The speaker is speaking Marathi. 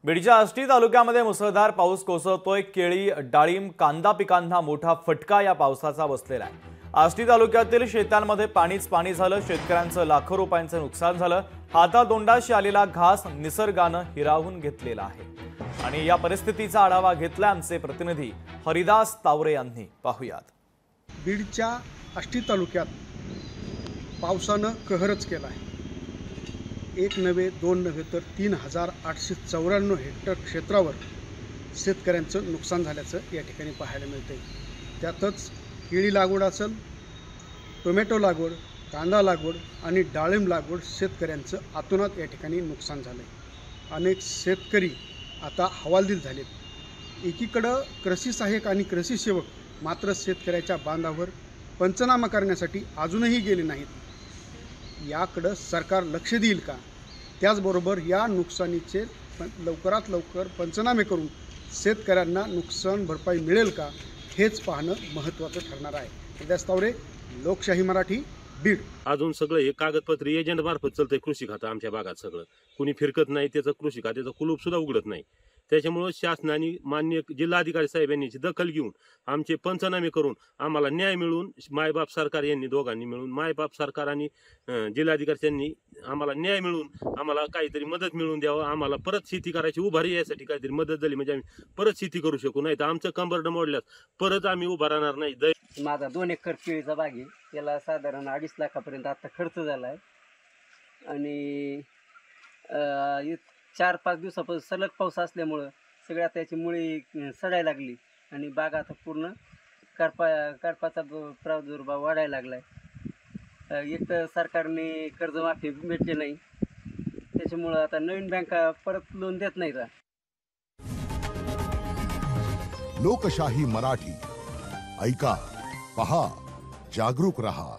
बीडच्या आष्टी तालुक्यामध्ये मुसळधार पाऊस कोसळतोय। केळी, डाळिंब, कांदा पिकांना मोठा फटका या पावसाचा बसलेला आहे। आष्टी तालुक्यातील शेतांमध्ये पाणीच पाणी झालं। शेतकऱ्यांचं लाखो रुपयांचं नुकसान झालं। हातातोंडाशी आलेला घास निसर्गानं हिरावून घेतलेला आहे। आणि या परिस्थितीचा आढावा घेतला आमचे प्रतिनिधी हरिदास तावरे यांनी। पाहूयात। बीडच्या आष्टी तालुक्यात पावसानं कहरच केला आहे। एक नव्हे दोन नव्हे तर 3894 हेक्टर क्षेत्रावर शेतकऱ्यांचं नुकसान झाल्याचं या ठिकाणी पाहायला मिळते। त्यातच केळी लागवड असेल, टोमॅटो लागवड, कांदा लागवड आणि डाळिंब लागवड शेतकऱ्यांचं आतोनात या ठिकाणी नुकसान झालं आहे। अनेक शेतकरी आता हवालदिल झालेत। एकीकडं कृषी सहाय्यक आणि कृषी सेवक मात्र शेतकऱ्याच्या बांधावर पंचनामा करण्यासाठी अजूनही गेले नाहीत। याकडे सरकार लक्ष देईल का? त्याचबरोबर या नुकसानीचे लवकरात लवकर पंचनामे करून शेतकऱ्यांना नुकसान भरपाई मिळेल का, हेच पाहणं महत्त्वाचं ठरणार आहे। हरिदास तावरे, लोकशाही मराठी, बीड। अजून सगळं हे कागदपत्र एजंट मार्फत चालतंय। कृषी खातं आमच्या भागात सगळं कुणी फिरकत नाही, त्याचं कृषी खात्याचं कुलूप सुद्धा उघडत नाही। त्याच्यामुळे शासनाने माननीय जिल्हाधिकारी साहेबांनी दखल घेऊन आमचे पंचनामे करून आम्हाला न्याय मिळवून, मायबाप सरकार यांनी दोघांनी मिळून, मायबाप सरकार आणि जिल्हाधिकारी यांनी आम्हाला न्याय मिळवून आम्हाला काहीतरी मदत मिळवून द्यावं। आम्हाला परत शेती करायची उभारी यासाठी काहीतरी मदत झाली म्हणजे आम्ही परत शेती करू शकू, नाही तर आमचं कंबरडं मोडल्यास परत आम्ही उभा राहणार नाही। माझा 2 एकर केळीचा बाग आहे, त्याला साधारण 2.5 लाखापर्यंत आता खर्च झाला आहे। आणि 4-5 दिवसापासून सलग पाऊस असल्यामुळं सगळ्या त्याची मुळी सडायला लागली आणि बाग आता पूर्ण करपाचा प्रादुर्भाव वाढायला लागला आहे। एक तर सरकारने कर्जमाफी भेटली नाही, त्याच्यामुळं आता नवीन बँका परत लोन देत नाहीत। लोकशाही मराठी, ऐका, पहा, जागरूक रहा।